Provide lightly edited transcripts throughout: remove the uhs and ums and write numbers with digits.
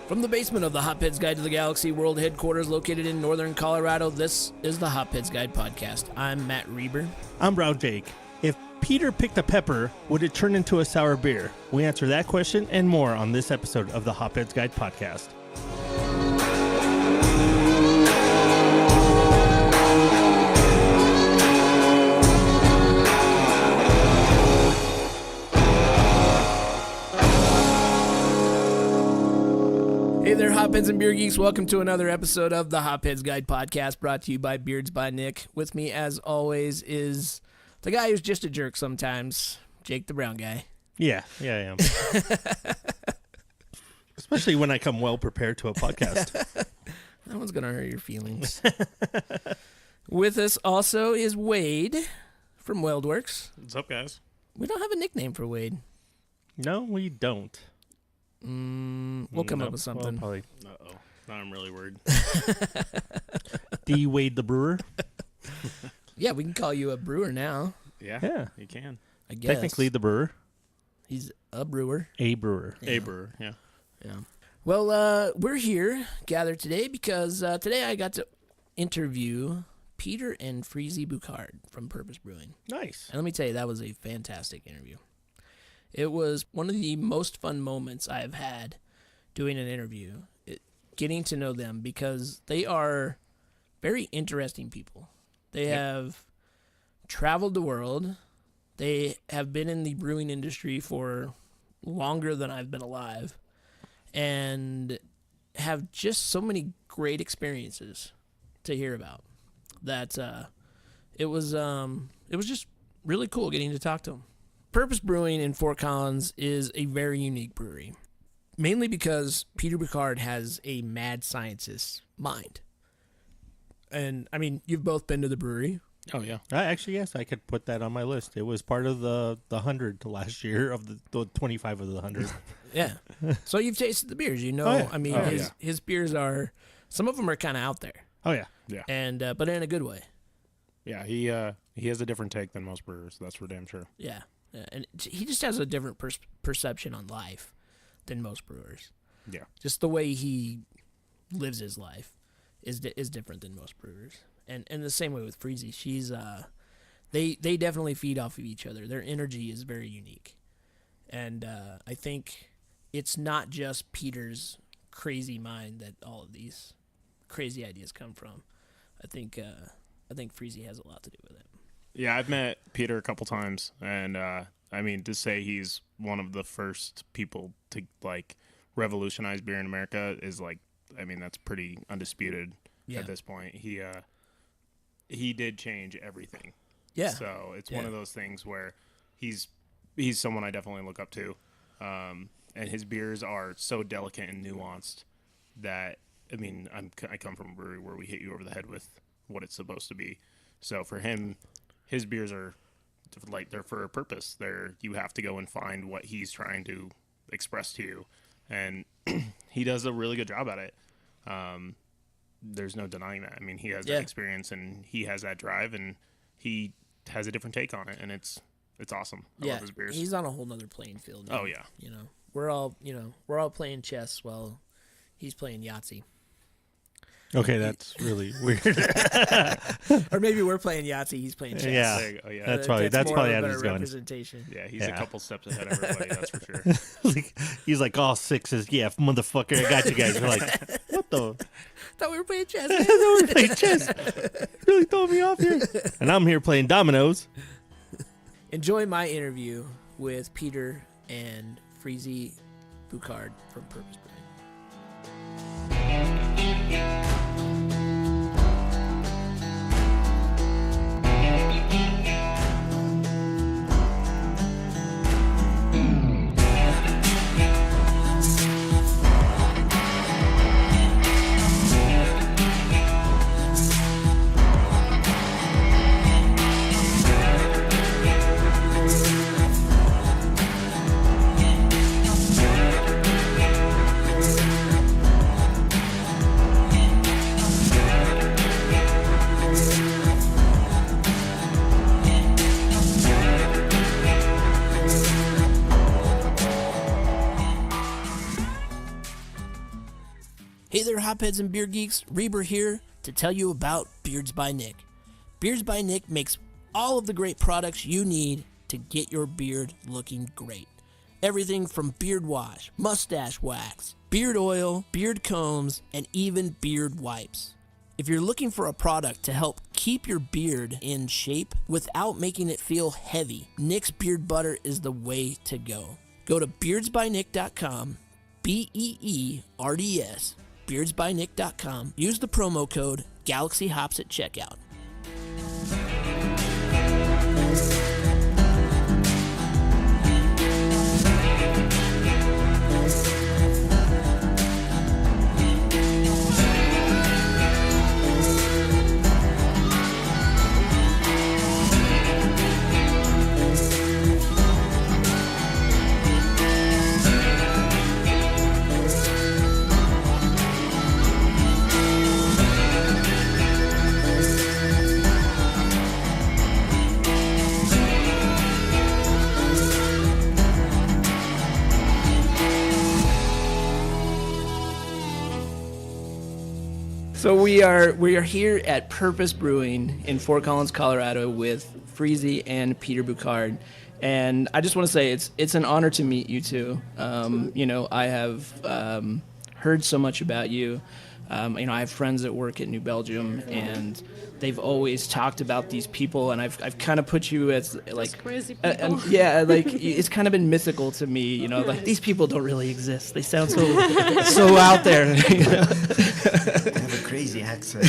From the basement of the Hotpits Guide to the Galaxy World Headquarters located in northern Colorado, this is the Hotpits Guide Podcast. I'm Matt Reber. I'm Brown Jake. If Peter picked a pepper, would it turn into a sour beer? We answer that question and more on this episode of the Hotpits Guide Podcast. Hey there, Hotpits and Beer Geeks. Welcome to another episode of the Hotpits Guide Podcast, brought to you by Beerds by Nick. With me, as always, is the guy who's just a jerk sometimes, Jake the Brown Guy. Yeah, I am. Especially when I come well prepared to a podcast. That one's going to hurt your feelings. With us also is Wade from Weldworks. What's up, guys? We don't have a nickname for Wade. No, we don't. We'll come up with something. Well, Uh-oh. Now I'm really worried. D. Wade the Brewer. Yeah, we can call you a brewer now, Yeah, you can. I guess. Technically the brewer. He's a brewer. A brewer. Yeah. A brewer, yeah. Well, we're here gathered today because today I got to interview Peter and Frezie Bouckaert from Purpose Brewing. Nice. And let me tell you, that was a fantastic interview. It was one of the most fun moments I've had doing an interview, getting to know them, because they are very interesting people. They have traveled the world. They have been in the brewing industry for longer than I've been alive, and have just so many great experiences to hear about that it was just really cool getting to talk to them. Purpose Brewing in Fort Collins is a very unique brewery, mainly because Peter Bouckaert has a mad scientist's mind. And, I mean, you've both been to the brewery. Oh, yeah. Actually, yes, I could put that on my list. It was part of the 100 last year of the 25 of the 100. Yeah. So you've tasted the beers, you know. Oh, yeah. I mean, his beers are, some of them are kind of out there. Oh, yeah. Yeah. And but in a good way. Yeah, he has a different take than most brewers, that's for damn sure. Yeah. And he just has a different perception on life than most brewers. Yeah. Just the way he lives his life is different than most brewers. And the same way with Frezie. She's they definitely feed off of each other. Their energy is very unique. And I think it's not just Peter's crazy mind that all of these crazy ideas come from. I think Frezie has a lot to do with it. Yeah, I've met Peter a couple times, and I mean, to say he's one of the first people to, like, revolutionize beer in America is, like, I mean, that's pretty undisputed at this point. He did change everything. Yeah. So it's one of those things where he's someone I definitely look up to, and his beers are so delicate and nuanced that, I mean, I come from a brewery where we hit you over the head with what it's supposed to be. So for him, his beers are like, they're for a purpose. You have to go and find what he's trying to express to you, and he does a really good job at it. There's no denying that. I mean, he has that experience and he has that drive, and he has a different take on it, and it's awesome. I love his beers. He's on a whole nother playing field now. Oh yeah. You know, we're all playing chess while he's playing Yahtzee. Okay, that's really weird. Or maybe we're playing Yahtzee, he's playing chess. Yeah. There you go, yeah. That's more probably of how a he's going. representation. Yeah, he's Yeah. a couple steps ahead of everybody, that's for sure. He's like, all sixes. Yeah, motherfucker, I got you guys. We're like, what the? Thought we were playing chess. I thought we were playing chess. Really throwing me off here. And I'm here playing dominoes. Enjoy my interview with Peter and Frezie Bouckaert from Purpose Brewing. Hey there, hopheads and beer geeks. Reber here to tell you about Beerds by Nick. Beerds by Nick makes all of the great products you need to get your beard looking great. Everything from beard wash, mustache wax, beard oil, beard combs, and even beard wipes. If you're looking for a product to help keep your beard in shape without making it feel heavy, Nick's Beard Butter is the way to go. Go to beardsbynick.com, BEERDS, beardsbynick.com. Use the promo code GalaxyHops at checkout. So we are here at Purpose Brewing in Fort Collins, Colorado, with Frezie and Peter Bouckaert, and I just want to say it's an honor to meet you two. I have heard so much about you. I have friends that work at New Belgium, and they've always talked about these people, and I've kind of put you as like Those crazy people. it's kind of been mythical to me. Like these people don't really exist. They sound so out there. They have a crazy accent.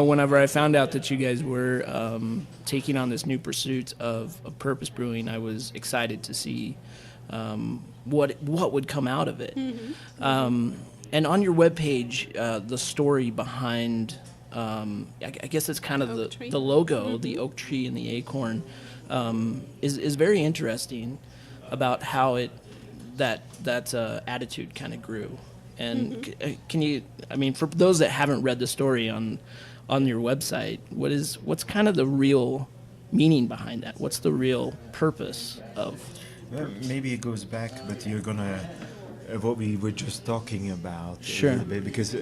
Whenever I found out that you guys were taking on this new pursuit of Purpose Brewing, I was excited to see what would come out of it. Mm-hmm. And on your webpage, the story behind, I guess it's kind of the logo, mm-hmm. the oak tree and the acorn, is very interesting about how that attitude kind of grew. And mm-hmm. Can you, for those that haven't read the story on your website, what's kind of the real meaning behind that? What's the real purpose of? Well, maybe it goes back, but you're gonna what we were just talking about sure. a little bit, because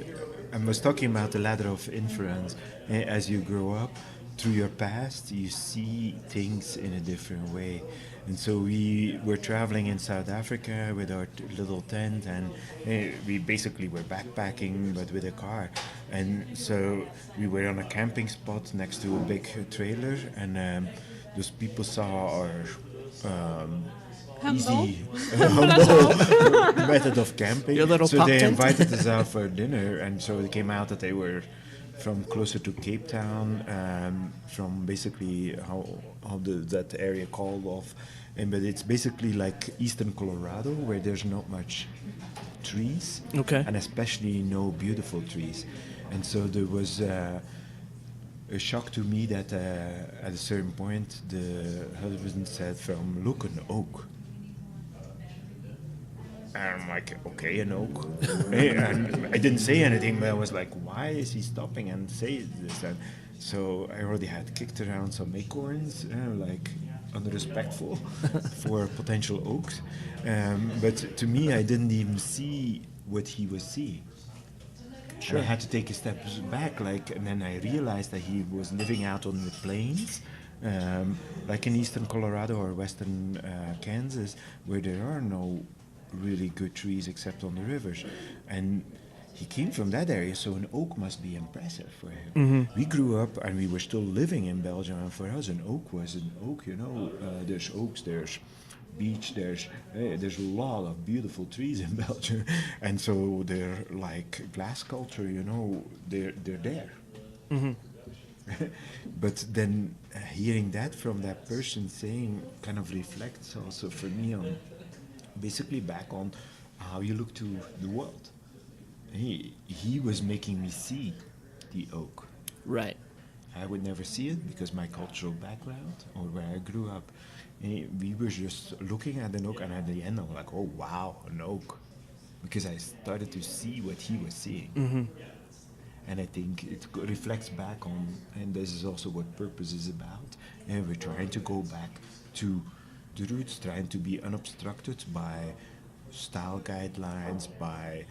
I was talking about the ladder of influence. As you grow up through your past, you see things in a different way. And so we were traveling in South Africa with our little tent, and we basically were backpacking, but with a car. And so we were on a camping spot next to a big trailer, and those people saw our easy, humble method of camping. Your little so pop they tent? invited us out for dinner, and so it came out that they were from closer to Cape Town, from basically that area called off, but it's basically like eastern Colorado, where there's not much trees, okay, and especially no beautiful trees, and so there was a shock to me that at a certain point the husband said, "From look an oak." And I'm like, okay, an oak. And I didn't say anything, but I was like, why is he stopping and saying this? And so I already had kicked around some acorns, like unrespectful for potential oaks. But to me, I didn't even see what he was seeing. Sure. I had to take a step back, and then I realized that he was living out on the plains, like in eastern Colorado or western Kansas, where there are no really good trees except on the rivers, and he came from that area, so an oak must be impressive for him. Mm-hmm. We grew up and we were still living in Belgium, and for us an oak was an oak. There's oaks, there's beech, there's a lot of beautiful trees in Belgium, and so they're like glass sculpture, they're there. Mm-hmm. But then hearing that from that person saying kind of reflects also for me on basically back on how you look to the world. He was making me see the oak. Right. I would never see it because my cultural background or where I grew up, we were just looking at an oak, and at the end I'm like, oh wow, an oak, because I started to see what he was seeing. Mm-hmm. And I think it reflects back on, and this is also what Purpose is about, and we're trying to go back to the roots, trying to be unobstructed by style guidelines, by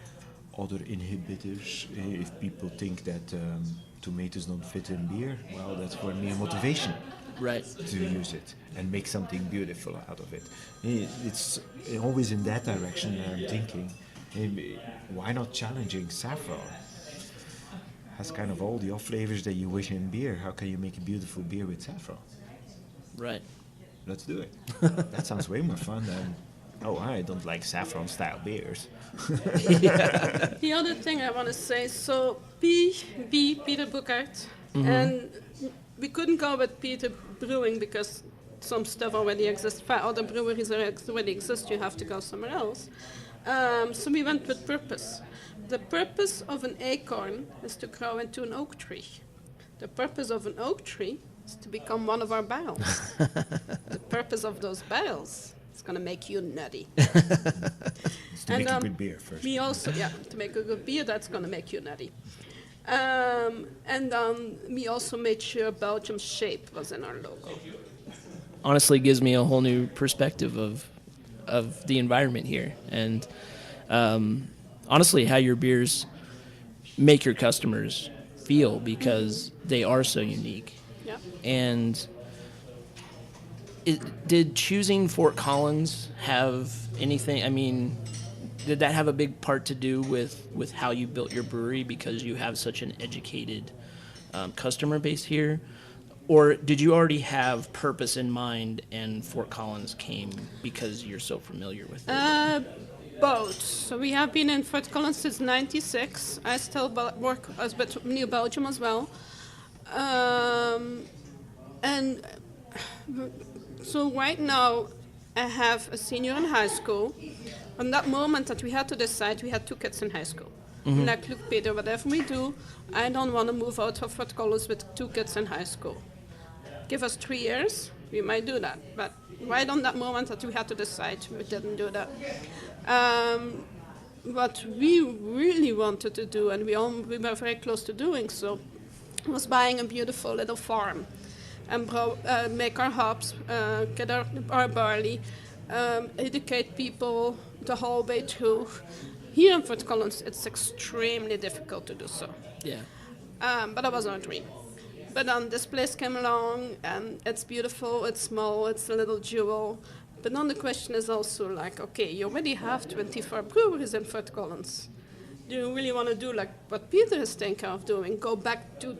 other inhibitors. If people think that tomatoes don't fit in beer, well, that's for me a motivation Right. to use it and make something beautiful out of it. It's always in that direction that I'm thinking. Why not challenging saffron? Has kind of all the off flavors that you wish in beer. How can you make a beautiful beer with saffron? Right. Let's do it. That sounds way more fun than, oh, I don't like saffron style beers. The other thing I want to say, so Peter Bouckaert, and we couldn't go with Peter Brewing because some stuff already exists. Other breweries already exist. You have to go somewhere else. So we went with Purpose. The purpose of an acorn is to grow into an oak tree. The purpose of an oak tree is to become one of our barrels. The purpose of those barrels is going to make you nutty. It's to make a good beer first. We also, to make a good beer, that's going to make you nutty. We also made sure Belgium's shape was in our logo. Honestly, gives me a whole new perspective of the environment here, and honestly, how your beers make your customers feel, because they are so unique. Yeah. And did choosing Fort Collins have anything? I mean, did that have a big part to do with how you built your brewery, because you have such an educated customer base here? Or did you already have Purpose in mind and Fort Collins came because you're so familiar with it? Both. So we have been in Fort Collins since '96. I still work with New Belgium as well. And so right now I have a senior in high school. On that moment that we had to decide, we had 2 kids in high school. Like, look, Peter, whatever we do, I don't want to move out of Fort Collins with 2 kids in high school. Give us 3 years, we might do that. But right on that moment that we had to decide, we didn't do that. What we really wanted to do, and we were very close to doing so, was buying a beautiful little farm and make our hops, get our barley, educate people the whole way through. Here in Fort Collins, it's extremely difficult to do so. Yeah. But that was our dream. But this place came along, and it's beautiful, it's small, it's a little jewel. But then the question is also like, okay, you already have 24 breweries in Fort Collins. Do you really want to do like what Peter is thinking of doing? Go back to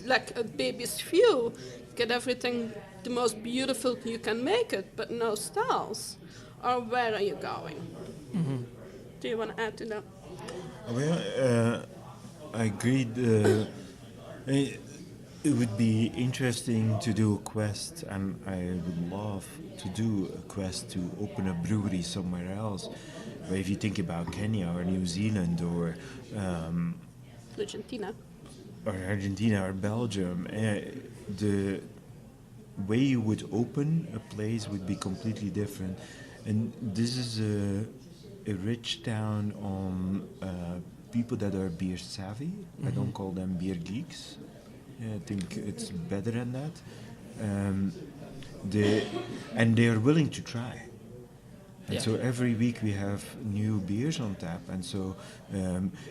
like a baby's view, get everything the most beautiful you can make it, but no styles? Or where are you going? Do you want to add to that? Well, I agreed. It would be interesting to do a quest, and I would love to do a quest to open a brewery somewhere else. But if you think about Kenya or New Zealand or Argentina or Belgium, the way you would open a place would be completely different. And this is a rich town on people that are beer savvy. I don't call them beer geeks. I think it's better than that. And they are willing to try. And so every week we have new beers on tap. And so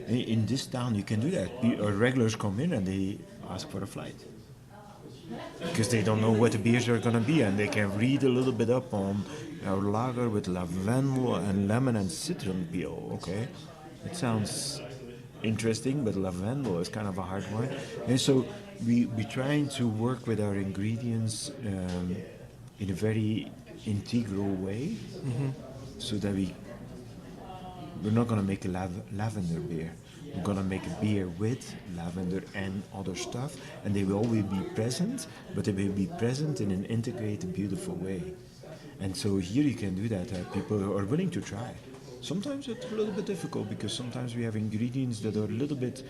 in this town you can do that. Our regulars come in and they ask for a flight. Because they don't know what the beers are going to be, and they can read a little bit up on our lager with lavendel and lemon and citron peel. Okay, it sounds interesting, but lavendel is kind of a hard one. And so we're trying to work with our ingredients in a very integral way, so that we're not going to make a lavender beer. We're going to make a beer with lavender and other stuff, and they will always be present, but they will be present in an integrated, beautiful way. And so here you can do that. People are willing to try. Sometimes it's a little bit difficult, because sometimes we have ingredients that are a little bit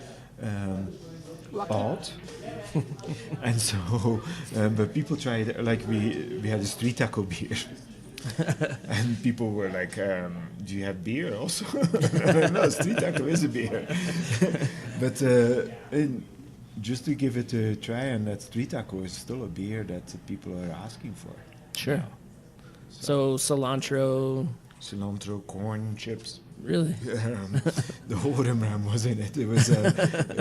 odd. And so, but people try it. Like we had a street taco beer. And people were like, do you have beer also? No, street taco is a beer. But just to give it a try, and that street taco is still a beer that people are asking for. Sure. So cilantro, cilantro, corn chips. Really? The whole rim was in it. It was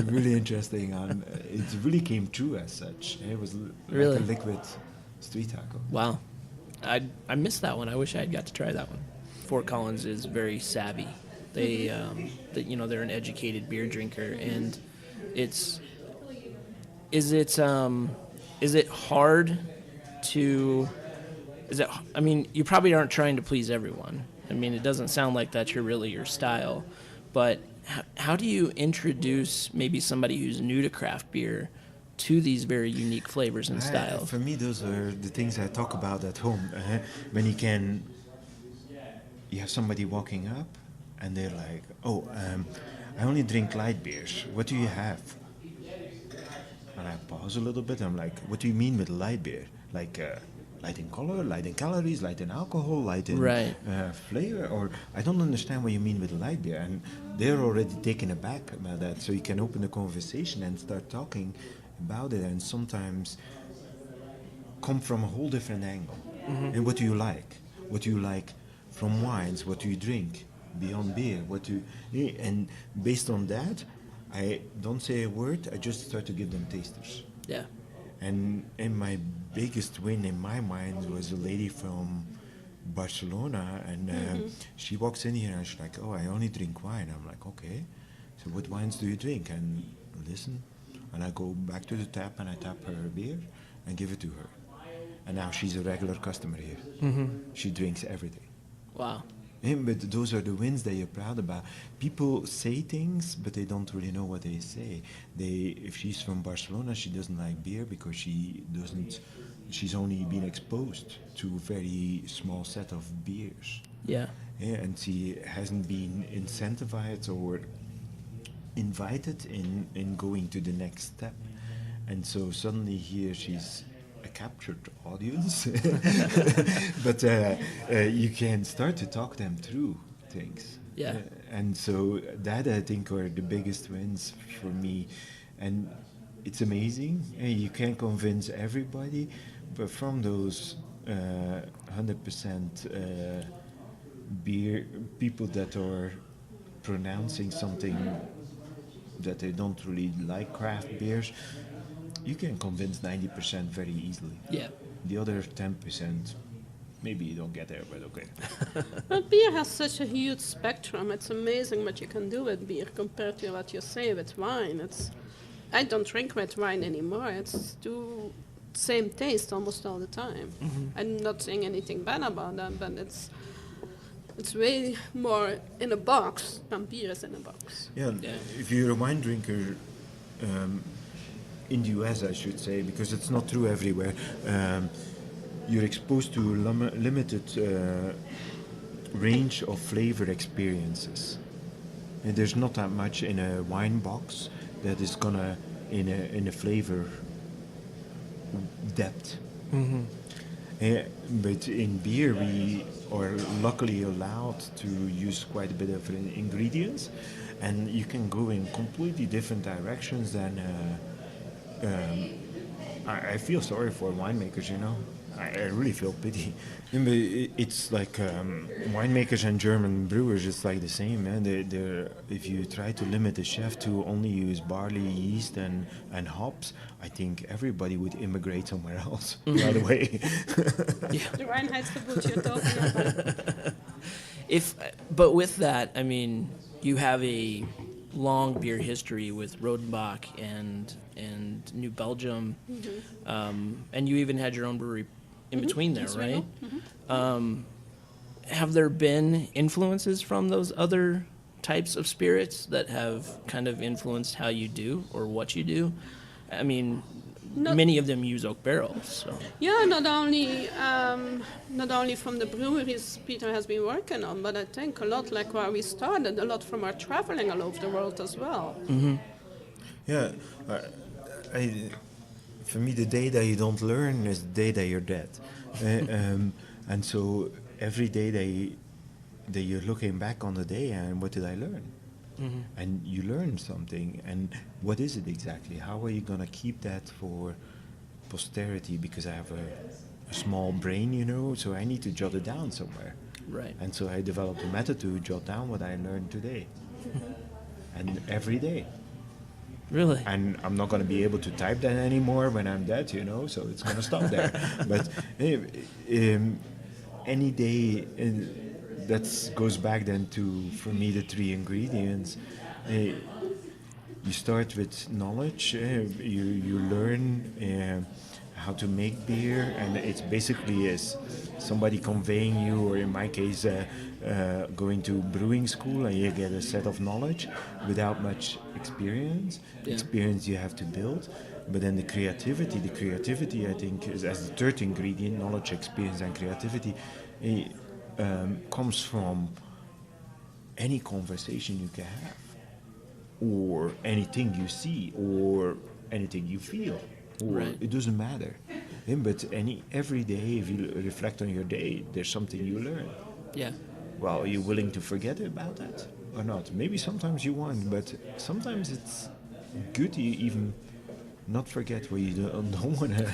really interesting, and it really came true as such. It was Really? like a liquid street taco. Wow. I missed that one. I wish I had got to try that one. Fort Collins is very savvy. They're an educated beer drinker, and is it hard to, I mean, you probably aren't trying to please everyone. I mean, it doesn't sound like that's really your style, but how do you introduce maybe somebody who's new to craft beer to these very unique flavors and styles? For me, those are the things I talk about at home. When you have somebody walking up and they're like, I only drink light beers. What do you have? And I pause a little bit. I'm like, what do you mean with light beer? Like light in color, light in calories, light in alcohol, light in flavor? Or I don't understand what you mean with light beer. And they're already taken aback about that. So you can open a conversation and start talking about it, and sometimes come from a whole different angle. Mm-hmm. And what do you like? What do you like from wines? What do you drink beyond beer? And based on that, I don't say a word. I just start to give them tasters. Yeah. And my biggest win in my mind was a lady from Barcelona, and she walks in here and she's like, I only drink wine. I'm like, okay, so what wines do you drink? And listen, and I go back to the tap and I tap her beer and give it to her. And now she's a regular customer here. Mm-hmm. She drinks everything. Wow. But those are the wins that you're proud about. People say things, but they don't really know what they say. If she's from Barcelona, she doesn't like beer because she's only been exposed to a very small set of beers. Yeah. And she hasn't been incentivized or invited in going to the next step. And so suddenly here she's a captured audience, but you can start to talk them through things. Yeah. And so that, I think, are the biggest wins for me. And it's amazing. You can't convince everybody, but from those 100% beer people that are pronouncing something that they don't really like craft beers, you can convince 90% very easily. Yeah. The other 10%, maybe you don't get there, but okay. But beer has such a huge spectrum. It's amazing what you can do with beer compared to what you say with wine. I don't drink red wine anymore. It's the same taste almost all the time. Mm-hmm. I'm not saying anything bad about that, but it's way more in a box than beer is in a box. Yeah. If you're a wine drinker, in the US, I should say, because it's not true everywhere, you're exposed to limited range of flavor experiences. And there's not that much in a wine box that is gonna in a flavor depth. Mm-hmm. But in beer, we are luckily allowed to use quite a bit of ingredients, and you can go in completely different directions than. I feel sorry for winemakers, I really feel pity. It's like winemakers and German brewers, it's like the same. If you try to limit a chef to only use barley, yeast, and hops, I think everybody would immigrate somewhere else right away. The Reinheitsgebot you're talking about. But with that, I mean, you have a long beer history with Rodenbach and New Belgium, mm-hmm. And you even had your own brewery in mm-hmm. between there, right? Mm-hmm. Have there been influences from those other types of spirits that have kind of influenced how you do or what you do? I mean, many of them use oak barrels. So. Yeah, not only from the breweries Peter has been working on, but I think a lot like where we started, a lot from our traveling all over the world as well. Mm-hmm. Yeah, for me, the day that you don't learn is the day that you're dead. And so every day that you're looking back on the day and what did I learn? Mm-hmm. And you learn something, and what is it exactly? How are you going to keep that for posterity? Because I have a small brain, so I need to jot it down somewhere. Right. And so I developed a method to jot down what I learned today. And every day. Really? And I'm not going to be able to type that anymore when I'm dead, you know, so it's going to stop there. But any day, that goes back then to, for me, the 3 ingredients. You start with knowledge, you learn how to make beer, and it's basically is somebody conveying you, or in my case, going to brewing school, and you get a set of knowledge without much experience. Yeah. Experience you have to build, but then the creativity I think is as the third ingredient, knowledge, experience, and creativity, comes from any conversation you can have, or anything you see, or anything you feel, or Right. it doesn't matter. But every day, if you reflect on your day, there's something you learn. Yeah. Well, are you willing to forget about that or not? Maybe sometimes you want, but sometimes it's good to even not forget what you don't want to.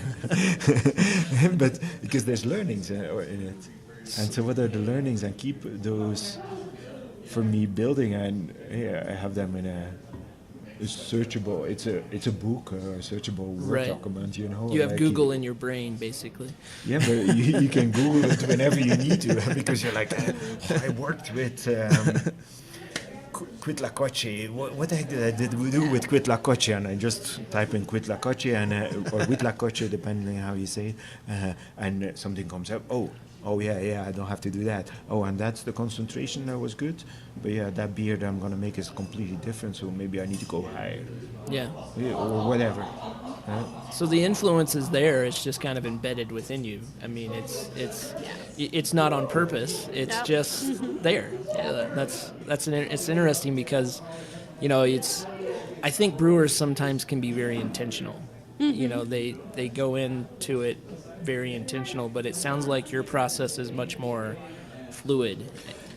But because there's learnings in it. And so what are the learnings? And keep those, for me, building, and I have them in a searchable. It's a book, a searchable Word Right. document. You know, You have like Google in your brain, basically. Yeah, but you can Google it whenever you need to, because you're like, I worked with Quitlacoche. What the heck did I do with Quitlacoche? And I just type in Quitlacoche or Huitlacoche, depending on how you say it, and something comes up. Oh yeah, I don't have to do that. Oh, and that's the concentration that was good. But yeah, that beer that I'm gonna make is completely different. So maybe I need to go higher, Yeah. or whatever. So the influence is there. It's just kind of embedded within you. I mean, it's not on purpose. It's Yeah. just there. Yeah, it's interesting because, you know, I think brewers sometimes can be very intentional. You know, they go into it very intentional, but it sounds like your process is much more fluid.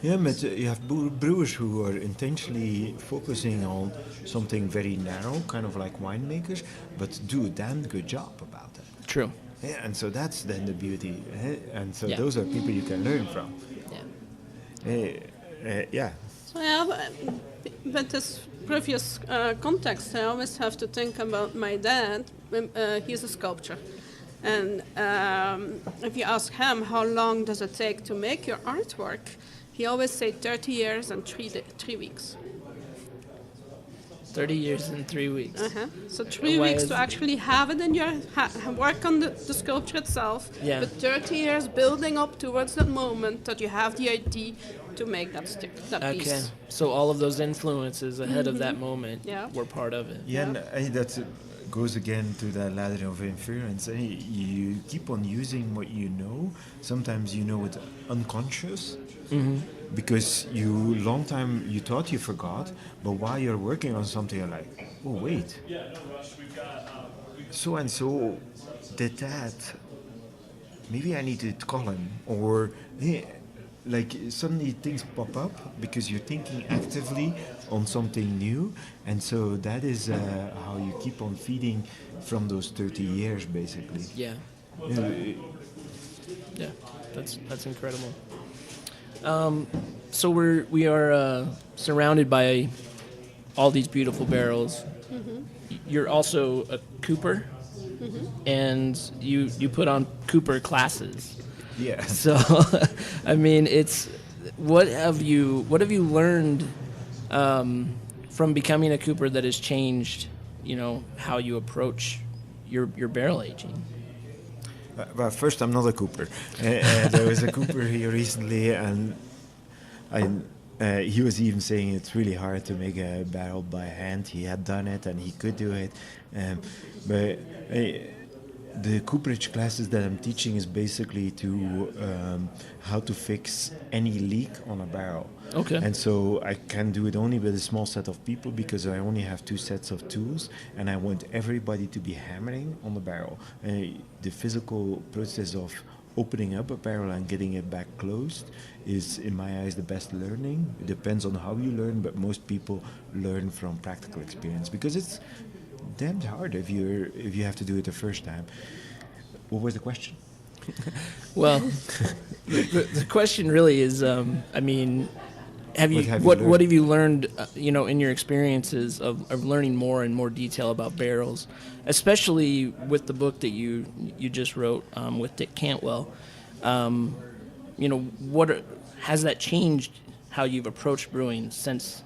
Yeah, but you have brewers who are intentionally focusing on something very narrow, kind of like winemakers, but do a damn good job about it. True. Yeah, and so that's then the beauty. And so Yeah. those are people you can learn from. Yeah. Yeah. So yeah, but this previous context, I always have to think about my dad. He's a sculptor. And if you ask him how long does it take to make your artwork, he always say 30 years and 3 weeks. 30 years and 3 weeks. So 3 Why weeks is- to actually have it in your work on the sculpture itself, Yeah. but 30 years building up towards that moment that you have the idea to make that Okay. piece. So all of those influences ahead of that moment Yeah. were part of it. Yeah, and that goes again to that ladder of inference. You keep on using what you know. Sometimes you know it unconscious. Because long time you thought you forgot, but while you're working on something, you're like, oh wait, so and so did that. Maybe I need to call him, or like suddenly things pop up because you're thinking actively on something new, and so that is how you keep on feeding from those 30 years, basically. Yeah. Yeah. Yeah. That's incredible. So we are surrounded by all these beautiful barrels. You're also a cooper, and you put on cooper classes. Yeah. So, I mean, what have you learned from becoming a cooper that has changed, you know, how you approach your barrel aging? Well, first, I'm not a cooper. There was a cooper here recently, and he was even saying it's really hard to make a barrel by hand. He had done it, and he could do it. But the cooperage classes that I'm teaching is basically to how to fix any leak on a barrel. Okay. And so I can do it only with a small set of people because I only have 2 sets of tools, and I want everybody to be hammering on the barrel. The physical process of opening up a barrel and getting it back closed is, in my eyes, the best learning. It depends on how you learn, but most people learn from practical experience because it's damn hard if you have to do it the first time. What was the question? Well, the question really is, I mean, what have you learned, in your experiences of learning more and more detail about barrels, especially with the book that you just wrote with Dick Cantwell? Has that changed how you've approached brewing since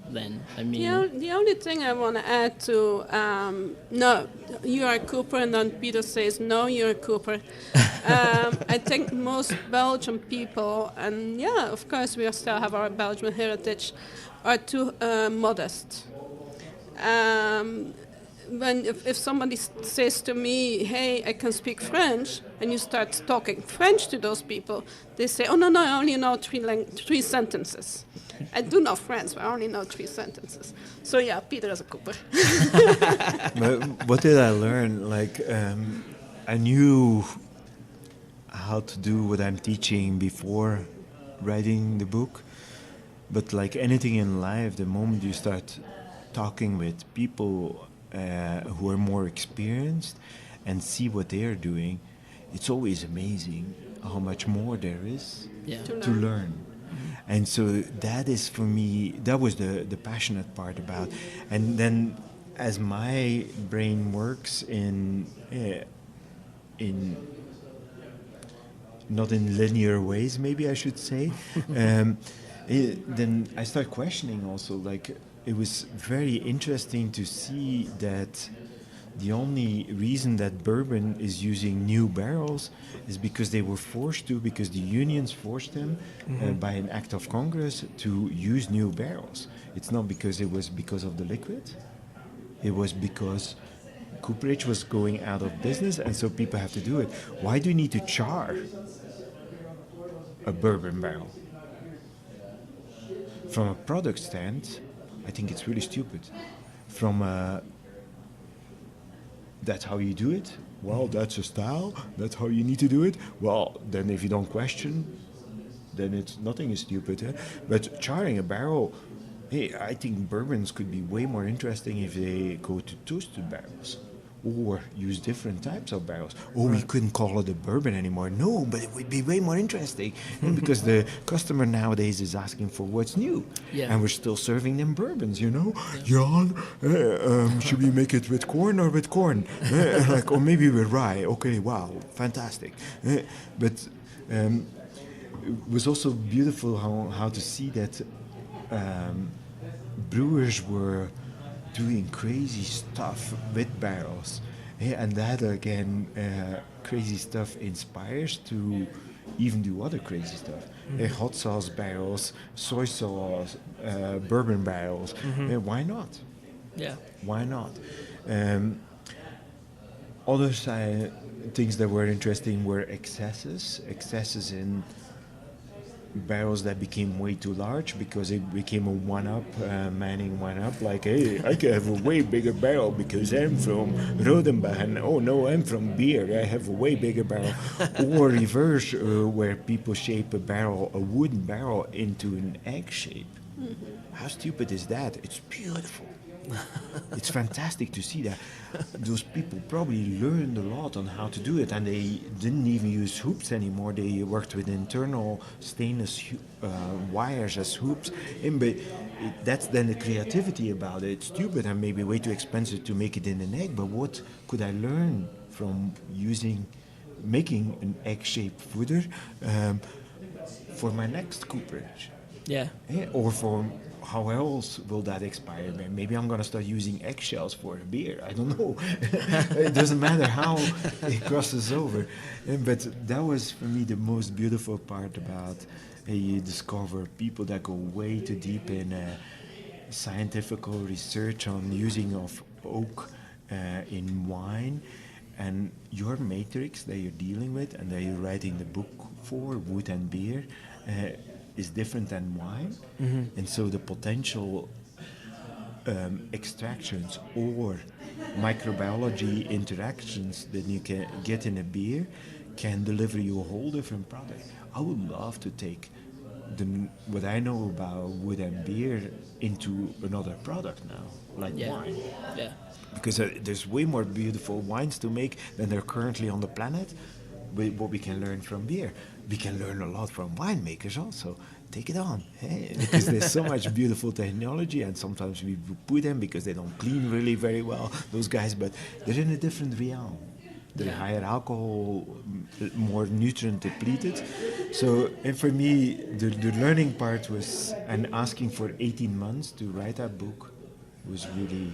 then? I mean, the only thing I want to add to, no, you are a Cooper, and then Peter says, no, you're a Cooper. I think most Belgian people, and yeah, of course, we still have our Belgian heritage, are too modest. If somebody says to me, hey, I can speak French, and you start talking French to those people, they say, oh, no, I only know three sentences. I do know French, but I only know 3 sentences. So yeah, Peter is a Cooper. But what did I learn? Like, I knew how to do what I'm teaching before writing the book. But like anything in life, the moment you start talking with people who are more experienced and see what they're doing, it's always amazing how much more there is to learn. And so that is, for me, that was the passionate part about. And then as my brain works in not in linear ways, maybe I should say, then I start questioning also. Like, it was very interesting to see that the only reason that bourbon is using new barrels is because they were forced to, because the unions forced them by an act of Congress to use new barrels. It's not because it was because of the liquid. It was because cooperage was going out of business, and so people have to do it. Why do you need to char a bourbon barrel? From a product stand, I think it's really stupid. From a that's how you do it? Well, that's a style. That's how you need to do it. Well, then if you don't question, then nothing is stupid. Eh? But charring a barrel, hey, I think bourbons could be way more interesting if they go to toasted barrels or use different types of barrels. Oh, we couldn't call it a bourbon anymore. No, but it would be way more interesting because the customer nowadays is asking for what's new. Yeah. And we're still serving them bourbons, you know? Yeah. Jan, should we make it with corn or with corn? Or maybe with rye. Okay, wow, fantastic. But it was also beautiful how to see that brewers were doing crazy stuff with barrels, and that again, crazy stuff inspires to even do other crazy stuff. Hot sauce barrels, soy sauce, bourbon barrels. Why not? Yeah. Why not? Other things that were interesting were excesses in barrels that became way too large because it became a one-up, manning one-up. Like, hey, I can have a way bigger barrel because I'm from Rodenbach, and oh no, I'm from beer. I have a way bigger barrel. Or reverse, where people shape a wooden barrel into an egg shape. How stupid is that? It's beautiful. It's fantastic to see that. Those people probably learned a lot on how to do it, and they didn't even use hoops anymore. They worked with internal stainless wires as hoops. But that's then the creativity about it. It's stupid and maybe way too expensive to make it in an egg, but what could I learn from making an egg-shaped fooder for my next cooperage? Yeah. Or for how else will that expire? Maybe I'm going to start using eggshells for a beer. I don't know. It doesn't matter how it crosses over. But that was, for me, the most beautiful part about you discover people that go way too deep in scientific research on using of oak in wine. And your matrix that you're dealing with and that you're writing the book for, wood and beer, is different than wine. And so the potential extractions or microbiology interactions that you can get in a beer can deliver you a whole different product. I would love to take what I know about wood and beer into another product now, like wine. Yeah. Because there's way more beautiful wines to make than there are currently on the planet. what we can learn from beer. We can learn a lot from winemakers also. Take it on, because there's so much beautiful technology, and sometimes we put them because they don't clean really very well, those guys, but they're in a different realm. They're higher alcohol, more nutrient depleted. So, and for me, the learning part was, and asking for 18 months to write that book was really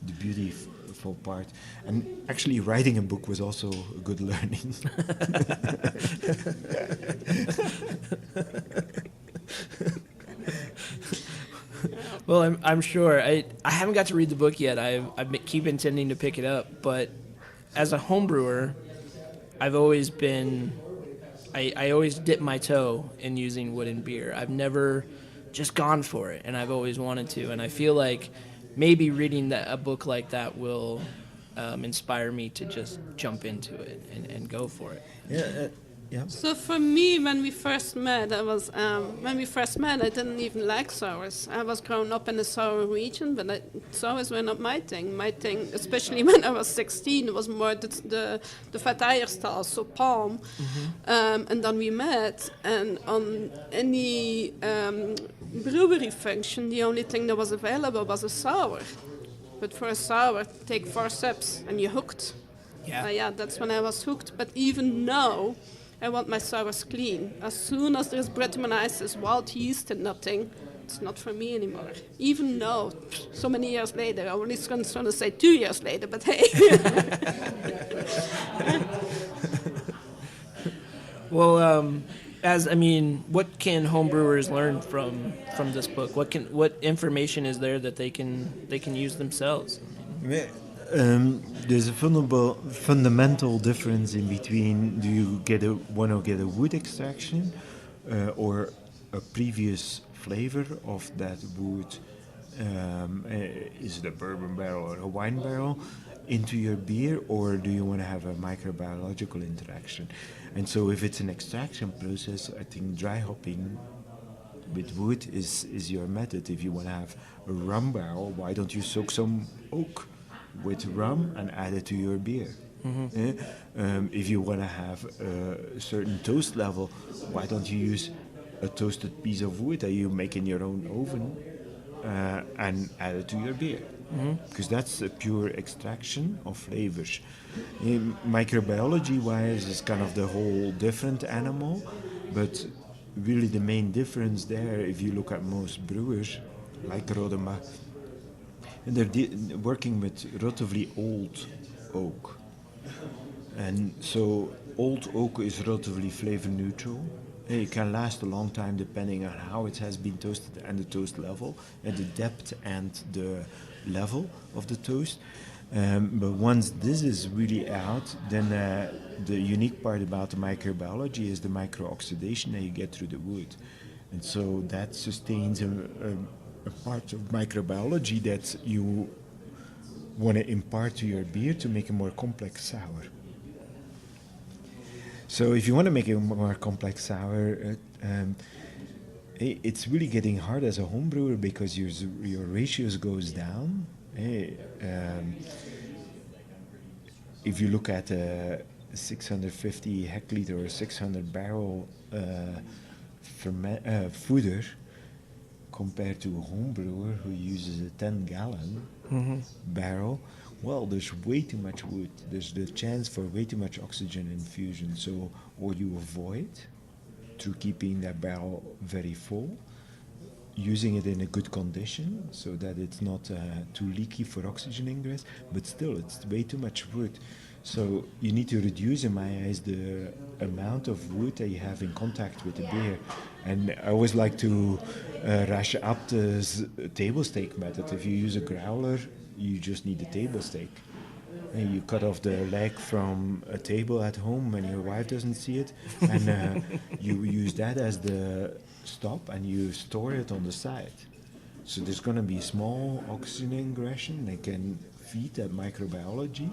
the beautiful part. And actually writing a book was also a good learning. Well, I'm sure. I haven't got to read the book yet. I keep intending to pick it up, but as a home brewer, I've always been, I always dip my toe in using wood in beer. I've never just gone for it, and I've always wanted to. And I feel like maybe reading a book like that will inspire me to just jump into it and go for it. Yeah. So for me, when we first met, I didn't even like sours. I was growing up in a sour region, but sours were not my thing. My thing, especially when I was 16, was more the Vat Eierstal, so palm. And then we met, and on any brewery function, the only thing that was available was a sour. But for a sour, take 4 sips and you're hooked. Yeah, that's when I was hooked. But even now, I want my sours clean. As soon as there's Brettanomyces, wild yeast and nothing, it's not for me anymore. Even now, so many years later, I was going to say 2 years later, but hey. Well, what can homebrewers learn from this book? What information is there that they can use themselves? There's a fundamental difference in between, do you want to get a wood extraction or a previous flavor of that wood, is it a bourbon barrel or a wine barrel, into your beer, or do you want to have a microbiological interaction? And so if it's an extraction process, I think dry hopping with wood is your method. If you want to have a rum barrel, why don't you soak some oak with rum and add it to your beer? If you want to have a certain toast level, why don't you use a toasted piece of wood that you make in your own oven and add it to your beer? Because that's a pure extraction of flavors. Microbiology-wise, is kind of the whole different animal, but really the main difference there, if you look at most brewers, like Rodema, and they're working with relatively old oak. And so old oak is relatively flavor neutral. It can last a long time depending on how it has been toasted and the toast level, and the depth and the level of the toast. But once this is really out, then the unique part about the microbiology is the micro-oxidation that you get through the wood. And so that sustains a part of microbiology that you want to impart to your beer to make a more complex sour. So if you want to make a more complex sour, it's really getting hard as a home brewer because your ratios goes down. If you look at a 650 hectoliter or 600 barrel fooder compared to a home brewer who uses a 10-gallon barrel, well, there's way too much wood. There's the chance for way too much oxygen infusion. So what you avoid through keeping that barrel very full, using it in a good condition so that it's not too leaky for oxygen ingress, but still it's way too much wood. So you need to reduce, in my eyes, the amount of wood that you have in contact with the beer. And I always like to rush up this table stake method. If you use a growler, you just need a table stake. And you cut off the leg from a table at home when your wife doesn't see it, and you use that as the stop, and you store it on the side. So there's going to be small oxygen ingression that can feed that microbiology,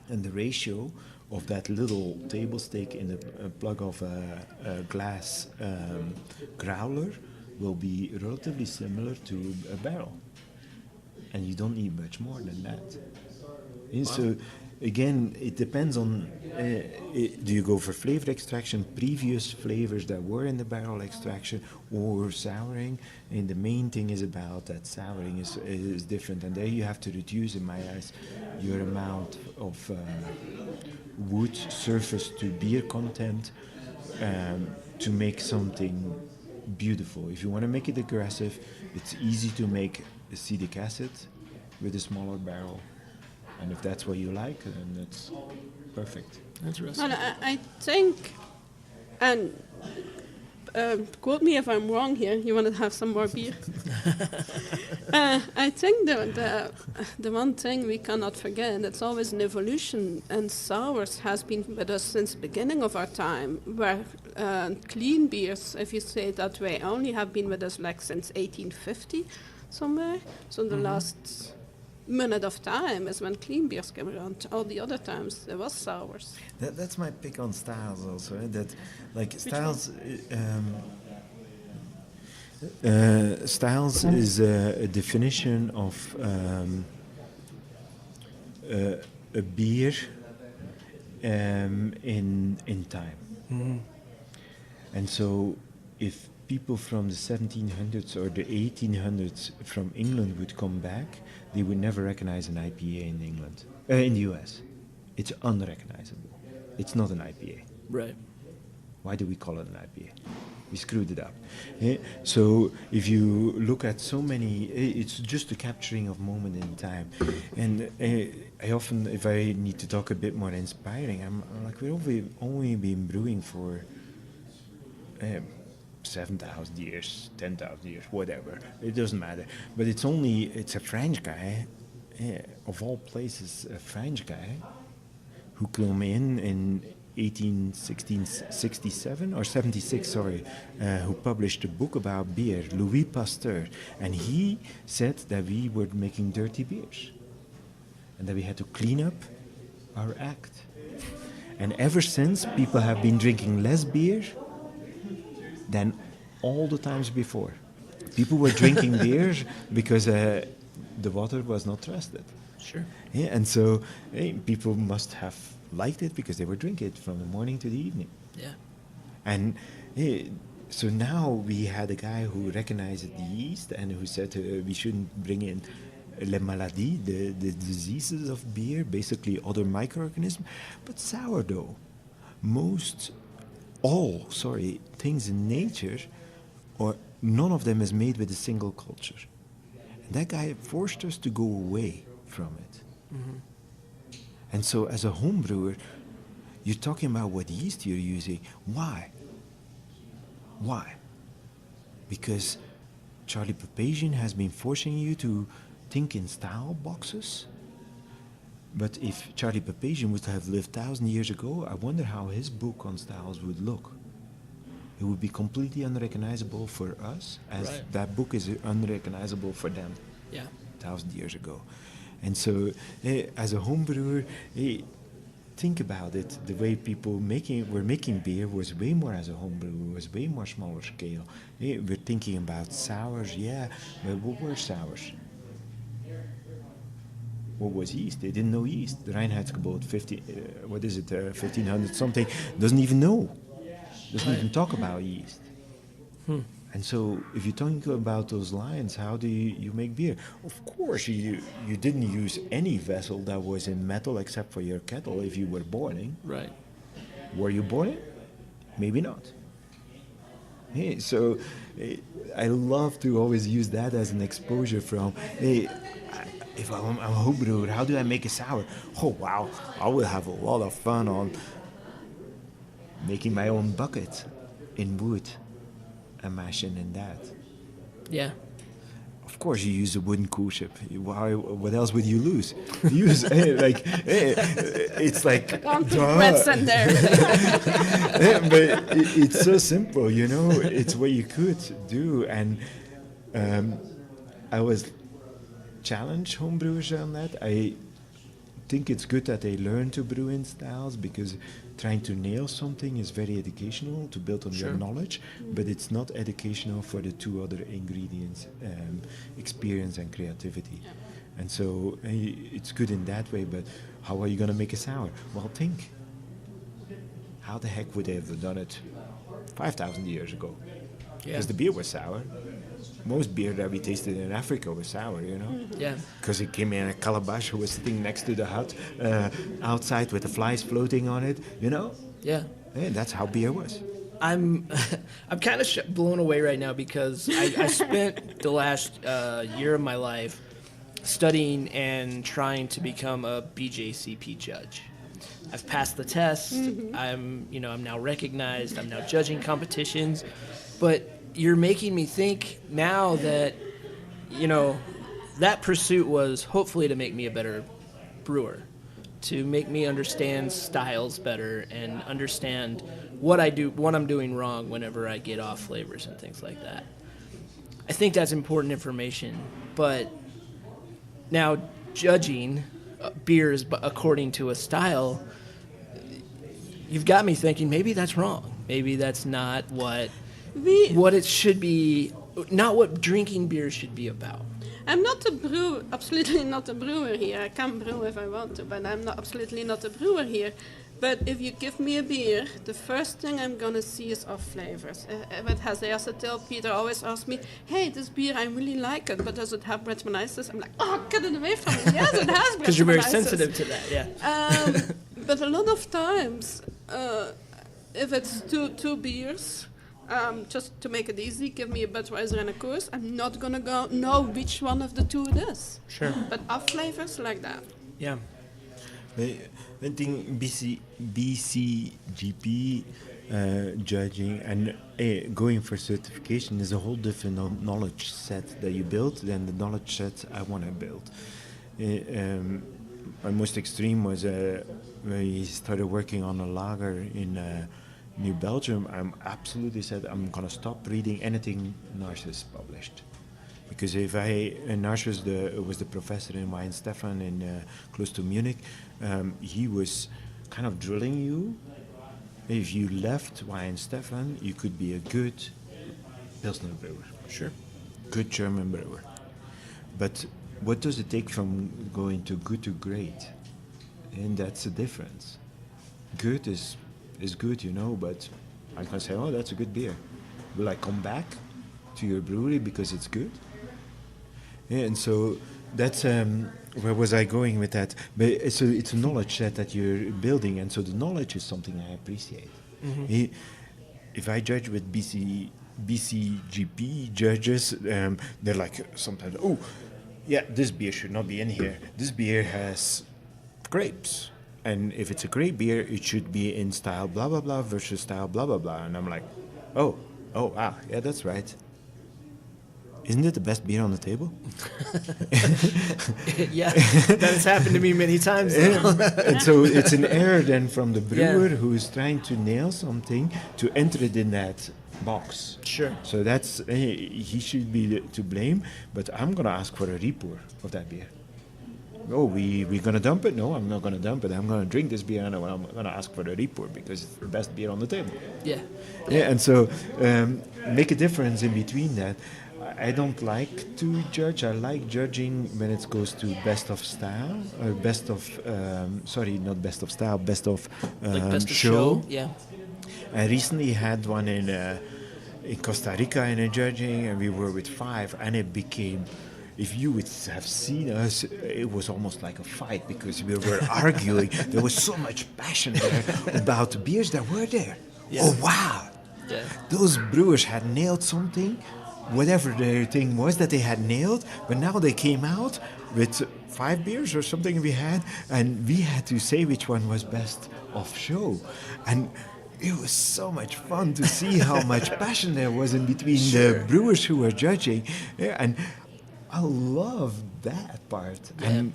and the ratio of that little table stake in the plug of a glass growler will be relatively similar to a barrel. And you don't need much more than that. And so again, it depends on do you go for flavor extraction, previous flavors that were in the barrel extraction, or souring? And the main thing is about that souring is different, and there you have to reduce, in my eyes, your amount of wood surface to beer content to make something beautiful. If you want to make it aggressive, it's easy to make acetic acid with a smaller barrel. And if that's what you like, then that's perfect. Interesting. Well, I think, and quote me if I'm wrong here, you want to have some more beer? I think the one thing we cannot forget, and it's always an evolution, and sours has been with us since the beginning of our time, where clean beers, if you say it that way, only have been with us like since 1850 somewhere. So the last minute of time is when clean beers came around. All the other times there was sours. That's my pick on styles also. That like styles. Styles is a definition of a beer in time. And so, if people from the 1700s or the 1800s from England would come back, they would never recognize an IPA in England, in the US. It's unrecognizable. It's not an IPA. Right. Why do we call it an IPA? We screwed it up. So if you look at so many, it's just a capturing of moment in time. And I often, if I need to talk a bit more inspiring, I'm like, we've only been brewing for 7,000 years, 10,000 years, whatever. It doesn't matter. But it's a French guy, of all places, a French guy, who came in 1867 or 76, sorry, who published a book about beer, Louis Pasteur. And he said that we were making dirty beers and that we had to clean up our act. And ever since, people have been drinking less beer than all the times before. People were drinking beer because the water was not trusted. Sure. Yeah, and so people must have liked it because they were drinking it from the morning to the evening. Yeah. And so now we had a guy who recognized the yeast and who said we shouldn't bring in les maladies, the diseases of beer, basically other microorganisms, but sourdough. Things in nature, or none of them is made with a single culture. And that guy forced us to go away from it. Mm-hmm. And so as a home brewer, you're talking about what yeast you're using. Why? Because Charlie Papazian has been forcing you to think in style boxes. But if Charlie Papazian would have lived 1,000 years ago, I wonder how his book on styles would look. It would be completely unrecognizable for us, as that book is unrecognizable for them 1,000 years ago. And so, as a home brewer, think about it. The way people were making beer was way more as a home brewer, was way more smaller scale. We're thinking about sours, but what were sours? What was yeast? They didn't know yeast. The Reinheitsgebot, 1500 something, doesn't even know. Doesn't even talk about yeast. And so, if you're talking about those lines, how do you make beer? Of course, you didn't use any vessel that was in metal except for your kettle if you were boiling. Right. Were you boiling? Maybe not. So, I love to always use that as an exposure from, if I'm a home brewer, how do I make a sour? Oh, wow, I will have a lot of fun on making my own bucket in wood. And mashing in that. Yeah. Of course, you use a wooden coolship. What else would you lose? It's like reds in there. But it's so simple, It's what you could do, and I was challenged homebrewers on that. think it's good that they learn to brew in styles, because trying to nail something is very educational to build on your knowledge, but it's not educational for the two other ingredients, experience and creativity. Yeah. And so it's good in that way, but how are you going to make a sour? Well, think. How the heck would they have done it 5,000 years ago? Because the beer was sour. Most beer that we tasted in Africa was sour, you know? Yeah. Because it came in a calabash who was sitting next to the hut outside with the flies floating on it, you know? Yeah. Yeah, that's how beer was. I'm kind of blown away right now because I spent the last year of my life studying and trying to become a BJCP judge. I've passed the test. I'm now recognized. I'm now judging competitions, but you're making me think now that, that pursuit was hopefully to make me a better brewer, to make me understand styles better and understand what I'm doing wrong whenever I get off flavors and things like that. I think that's important information, but now judging beers according to a style, you've got me thinking maybe that's wrong. Maybe that's not what it should be, not what drinking beer should be about. I'm not a brewer, absolutely not a brewer here. I can brew if I want to, but I'm absolutely not a brewer here. But if you give me a beer, the first thing I'm going to see is off flavors. If it has acetyl, Peter always asks me, hey, this beer, I really like it, but does it have Brettanomyces? I'm like, oh, get it away from me. Yes, it has Brettanomyces. Because you're very sensitive to that, yeah. But a lot of times, if it's two beers, just to make it easy, give me a Budweiser and a Coors. I'm not going to know which one of the two it is. Sure. But off flavors like that. Yeah. I think BCGP judging and going for certification is a whole different knowledge set that you build than the knowledge set I want to build. My most extreme was when we started working on a lager in New Belgium. I'm absolutely said I'm going to stop reading anything Narcissus published. Because if Narcissus was the professor in Weihenstephan in close to Munich, he was kind of drilling you. If you left Weihenstephan, you could be a good Pilsner brewer. Sure. Good German brewer. But what does it take from going to good to great? And that's the difference. Good is good, but I can say, oh, that's a good beer. Will I come back to your brewery because it's good? Yeah, and so that's where was I going with that? But it's a knowledge set that you're building, and so the knowledge is something I appreciate. Mm-hmm. If I judge with BCGP judges, they're like sometimes, oh, yeah, this beer should not be in here. This beer has grapes, and if it's a grape beer, it should be in style blah blah blah versus style blah blah blah. And I'm like, oh, yeah, that's right. Isn't it the best beer on the table? Yeah, that has happened to me many times. And so it's an error then from the brewer who is trying to nail something to enter it in that box. Sure. So that's he should be to blame, but I'm going to ask for a repour of that beer. Oh, we're going to dump it? No, I'm not going to dump it. I'm going to drink this beer and I'm going to ask for a repour because it's the best beer on the table. Yeah. Yeah, and so make a difference in between that. I don't like to judge. I like judging when it goes to best of style, or best of, not best of style, best of, like best of show. Yeah. I recently had one in Costa Rica in a judging, and we were with 5, and it became, if you would have seen us, it was almost like a fight because we were arguing. There was so much passion there about the beers that were there. Yeah. Oh, wow. Yeah. Those brewers had nailed something. Whatever their thing was that they had nailed, but now they came out with 5 beers or something we had, and we had to say which one was best of show. And it was so much fun to see how much passion there was in between the brewers who were judging. Yeah, and I love that part. Yeah.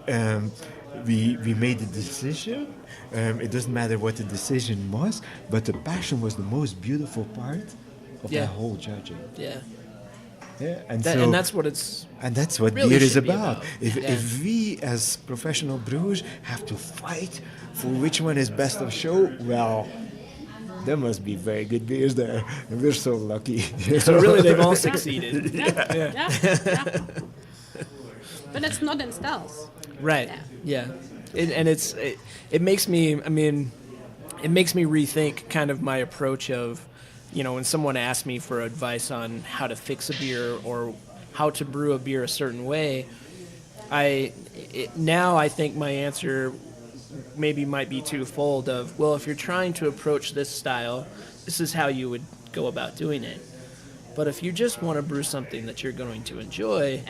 And we made a decision. It doesn't matter what the decision was, but the passion was the most beautiful part of that whole judging. Yeah. Yeah, and that's what it's. and that's what really beer is should be about. about. If we as professional brewers have to fight for which one is best of show, well, there must be very good beers there. And we're so lucky. So really, they've all succeeded. Yeah. But it's not in styles. Right. Yeah. It makes me. I mean, it makes me rethink kind of my approach of, when someone asks me for advice on how to fix a beer or how to brew a beer a certain way, now I think my answer maybe might be twofold of, well, if you're trying to approach this style, this is how you would go about doing it. But if you just want to brew something that you're going to enjoy,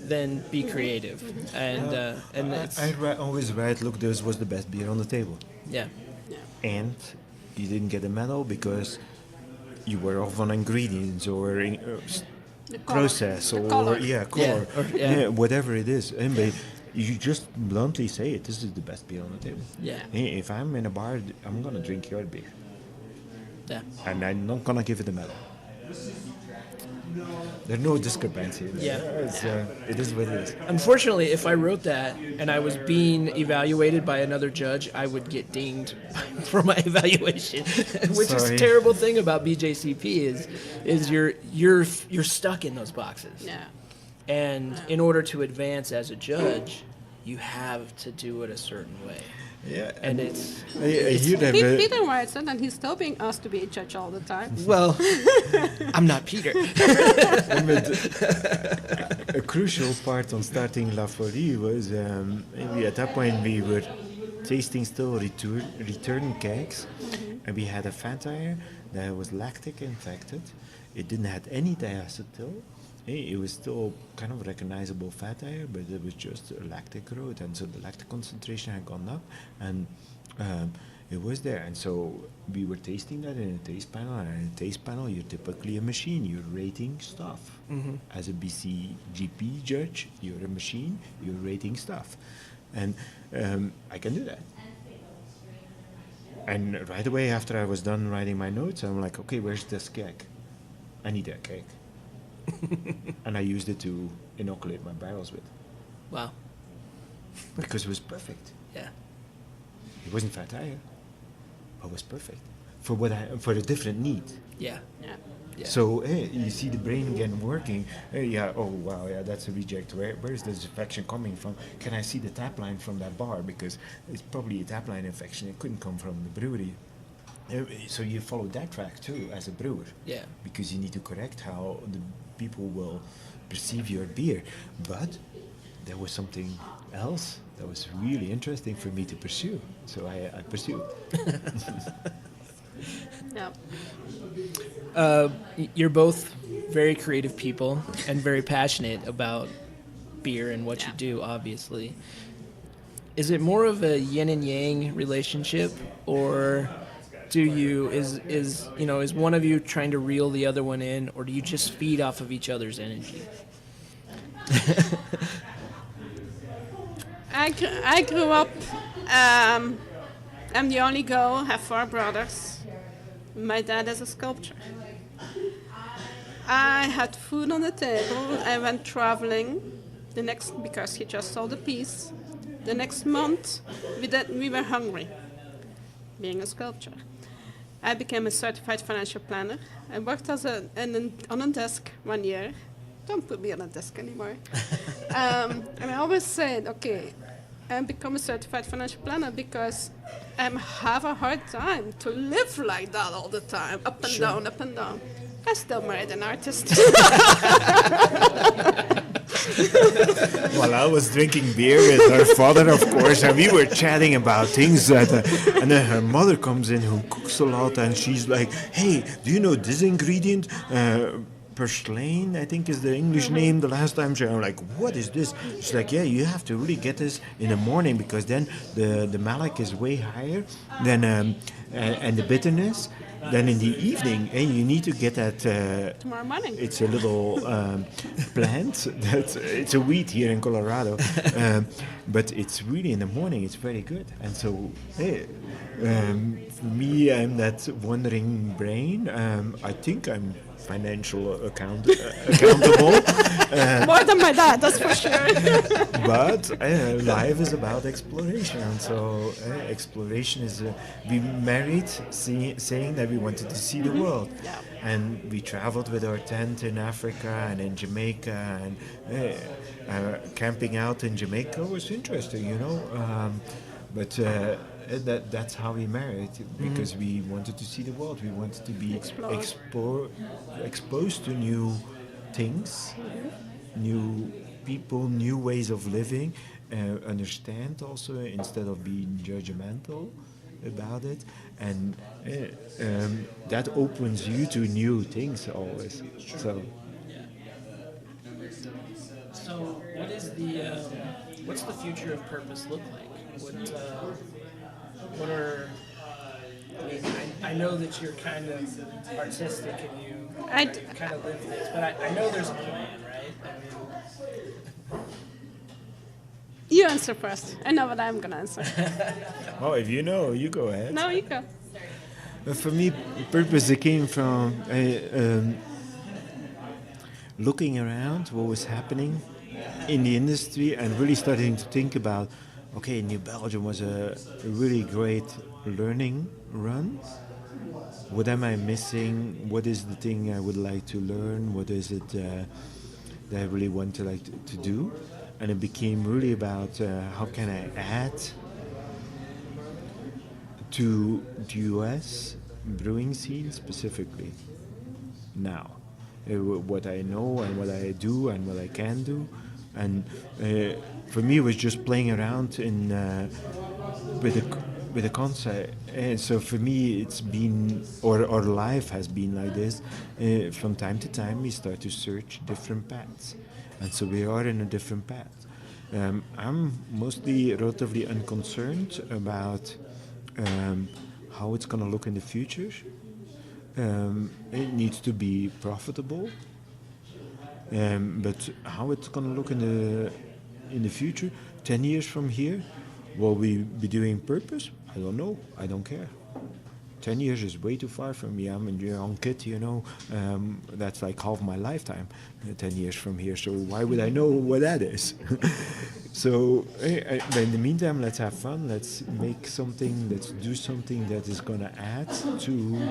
then be creative. And it's, I always write, look, this was the best beer on the table. yeah. And you didn't get a medal because you were off on ingredients or The process color. or Color. color, Yeah. whatever it is. And you just bluntly say it. This is the best beer on the table. Yeah. If I'm in a bar, I'm gonna drink your beer, Yeah. and I'm not gonna give it a medal. There's no discrepancy. Yeah. It is what it is. Unfortunately, if I wrote that and I was being evaluated by another judge, I would get dinged for my evaluation. Which is Sorry. a terrible thing about BJCP is you're stuck in those boxes. Yeah. And in order to advance as a judge, you have to do it a certain way. Yeah. And it's I hear that. Peter writes it, and he's still being asked to be a judge all the time. well, I'm not Peter. A crucial part on starting La Folie was maybe at that point we were tasting still return kegs, and we had a fat tire that was lactic infected. It didn't have any diacetyl. It was still kind of recognizable fat tire, but it was just a lactic growth, and so the lactic concentration had gone up, and it was there. And so we were tasting that in a taste panel, and in a taste panel, you're typically a machine. You're rating stuff. As a BCGP judge, you're a machine. You're rating stuff, and I can do that. And right away after I was done writing my notes, I'm like, okay, where's this keg? I need that keg. And I used it to inoculate my barrels with, Wow. because it was perfect. Yeah. It wasn't fat tire, but it was perfect for a different need. Yeah. Yeah. Yeah. So hey, you see the brain again working. Hey, yeah. Oh wow. Yeah, that's a reject. Where is this infection coming from? Can I see the tap line from that bar? Because it's probably a tap line infection. It couldn't come from the brewery. So you follow that track too as a brewer. Yeah. Because you need to correct how the people will perceive your beer. But there was something else that was really interesting for me to pursue. So I pursued. Yeah. You're both very creative people and very passionate about beer and what you do, obviously. Is it more of a yin and yang relationship, or is one of you trying to reel the other one in, or do you just feed off of each other's energy? I grew up, I'm the only girl, have 4 brothers. My dad is a sculptor. I had food on the table. I went traveling because he just sold a piece. The next month, we were hungry, being a sculptor. I became a certified financial planner. I worked on a desk 1 year. Don't put me on a desk anymore. And I always said, okay, I become a certified financial planner because I have a hard time to live like that all the time, up and down, up and down. I still married an artist. Well, I was drinking beer with her father, of course, and we were chatting about things that, and then her mother comes in who cooks a lot, and she's like, hey, do you know this ingredient? Purslane, I think is the English name. The last time I'm like, what is this? She's like, yeah, you have to really get this in the morning because then the malic is way higher than and the bitterness. Then in the evening, you need to get that. Tomorrow morning. It's a little plant. It's a weed here in Colorado, but it's really in the morning. It's very good. And so, for me, I'm that wandering brain. I think I'm financial accountable. More than my dad, that's for sure. But life is about exploration, and so exploration is we married saying that we wanted to see the world. Yeah. And we traveled with our tent in Africa and in Jamaica, and camping out in Jamaica was interesting, you know. But that's how we married, because we wanted to see the world. We wanted to be exposed to new things, new people, new ways of living, understand also instead of being judgmental about it, and that opens you to new things always. So what is what's the future of Purpose look like? What are I know that you're kind of artistic and you kind of live this, but I know there's a plan, right? You answer first. I know what I'm going to answer. oh, if you know, you go ahead. No, you go. For me, Purpose, it came from looking around what was happening in the industry and really starting to think about, okay, New Belgium was a really great learning run. What am I missing? What is the thing I would like to learn? What is it that I really want to do? And it became really about how can I add to the US brewing scene specifically now. What I know and what I do and what I can do. And for me, it was just playing around with the concept. And so for me, it's been, or life has been like this. From time to time, we start to search different paths. And so we are in a different path. I'm mostly relatively unconcerned about how it's going to look in the future. It needs to be profitable. But how it's going to look in the future, 10 years from here, will we be doing Purpose? I don't know. I don't care. 10 years is way too far from me. I'm a young kid, you know. That's like half my lifetime, 10 years from here. So why would I know what that is? So but in the meantime, let's have fun. Let's make something. Let's do something that is going to add to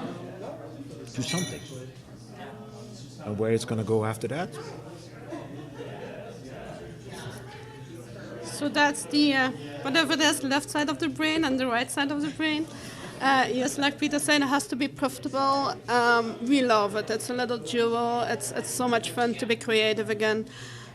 something. And where it's going to go after that? So that's the, whatever there's left side of the brain and the right side of the brain. Yes, like Peter said, it has to be profitable. We love it. It's a little jewel. It's so much fun to be creative again.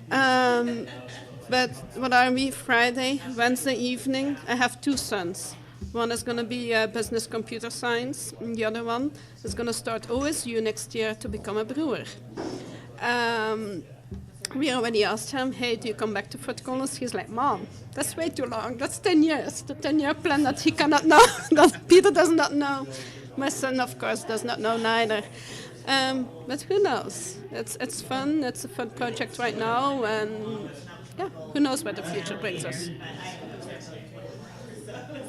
But what are we? Friday, Wednesday evening, I have two sons. One is going to be business computer science, and the other one is going to start OSU next year to become a brewer. We already asked him, hey, do you come back to Fort Collins? He's like, Mom, that's way too long. That's 10 years. The 10-year plan that he cannot know, that Peter does not know. My son, of course, does not know neither. But who knows? It's fun. It's a fun project right now. And yeah, who knows where the future brings us.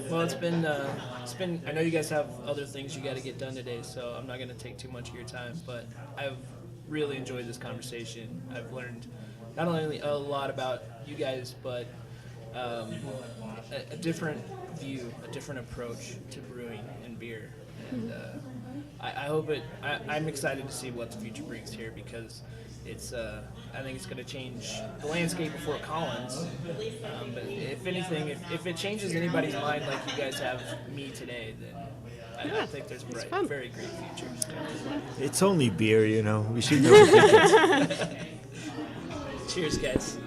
Well, it's been. I know you guys have other things you got to get done today, so I'm not going to take too much of your time. But I've really enjoyed this conversation. I've learned not only a lot about you guys, but a different view, a different approach to brewing and beer. And I hope it. I'm excited to see what the future brings here, because it's. I think it's going to change the landscape of Fort Collins. But if anything, if it changes anybody's mind like you guys have me today, then I think there's a very great future. It's only beer, you know. We should know the difference. Cheers, guys.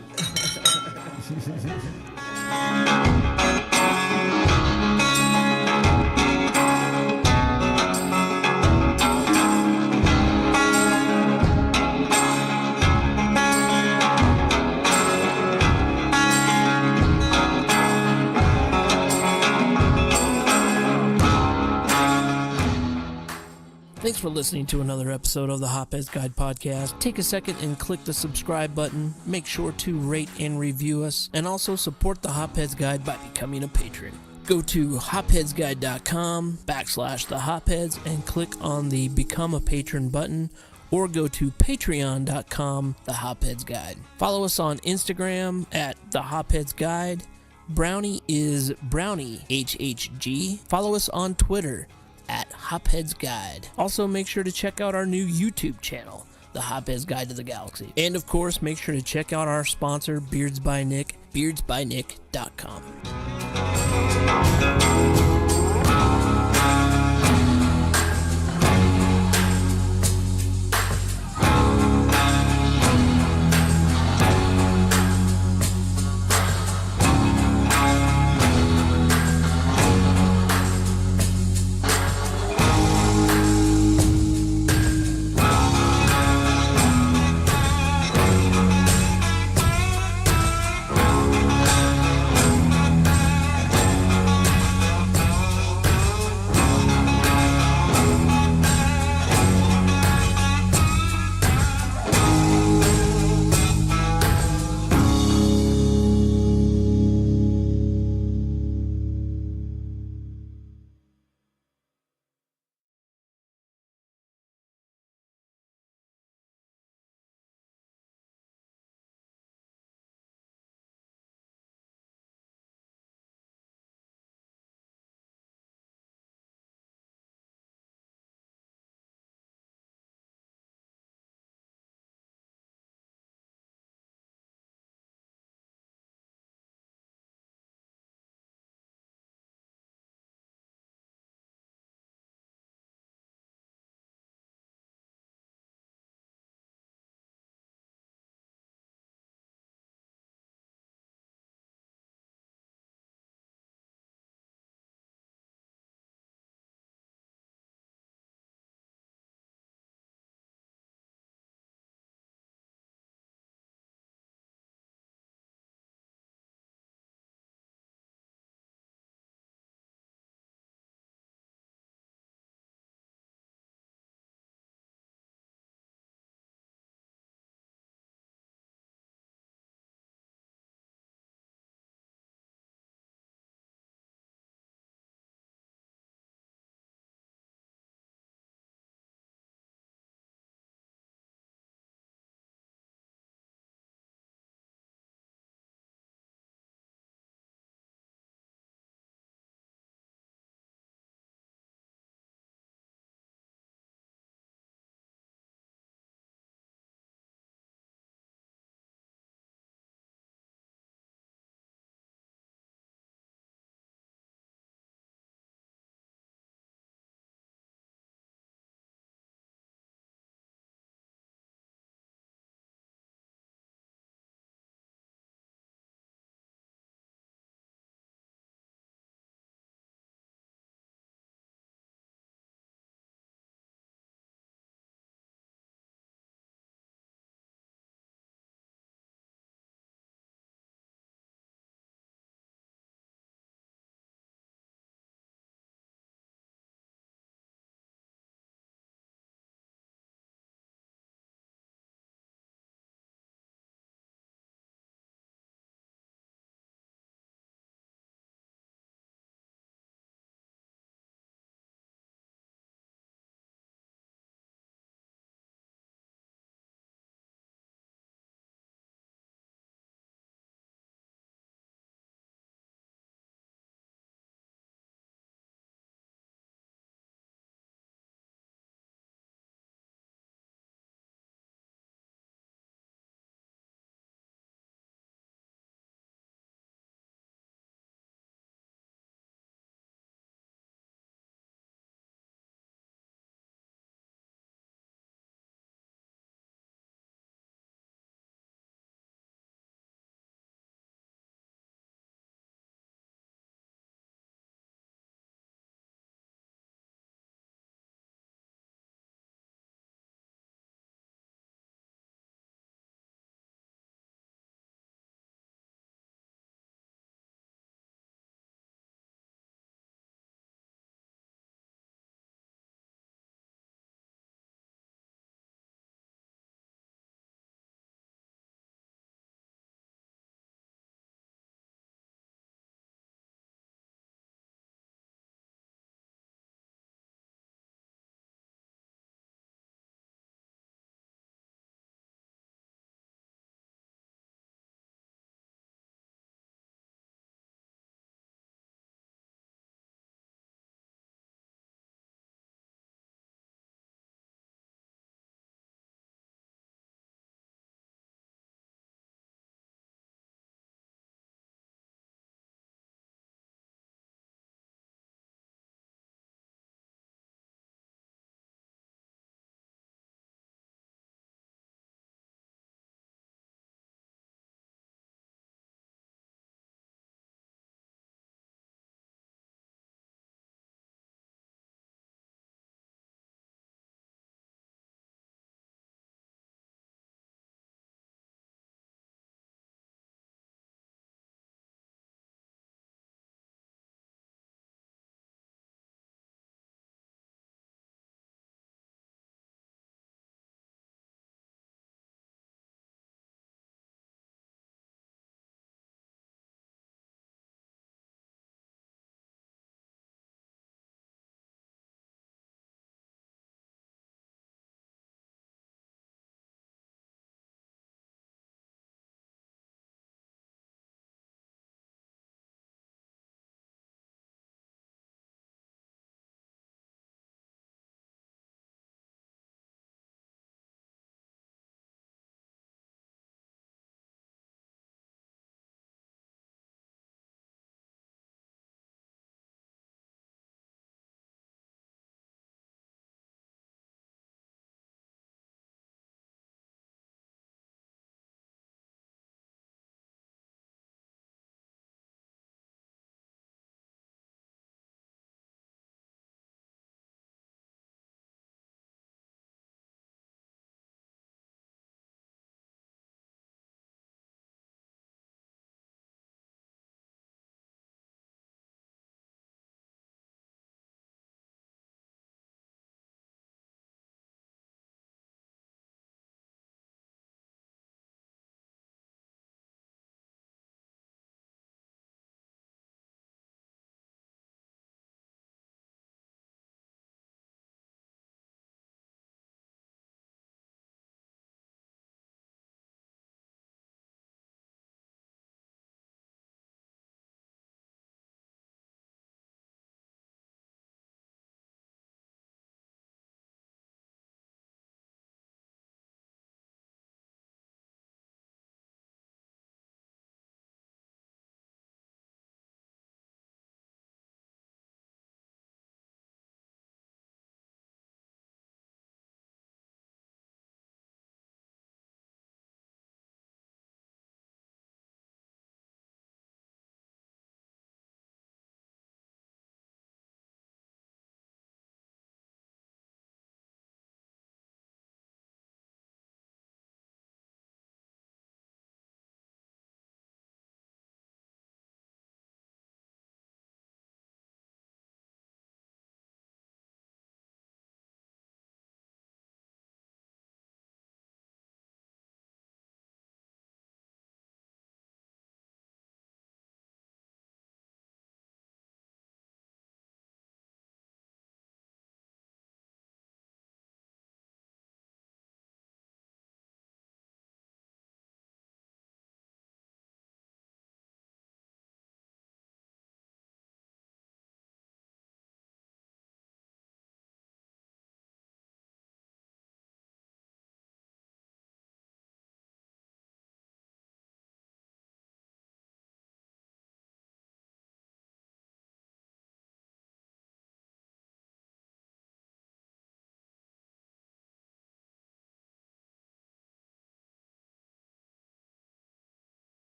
Thanks for listening to another episode of the Hopheads Guide podcast. Take a second and click the subscribe button. Make sure to rate and review us, and also support the Hopheads Guide by becoming a patron. Go to hopheadsguide.com/thehopheads and click on the Become a Patron button, or go to patreon.com, The Hopheads Guide. Follow us on Instagram at The Hopheads Guide. Brownie is Brownie HHG. Follow us on Twitter at Hopheads Guide. Also, make sure to check out our new YouTube channel, The Hopheads Guide to the Galaxy. And of course, make sure to check out our sponsor, Beards by Nick, beardsbynick.com.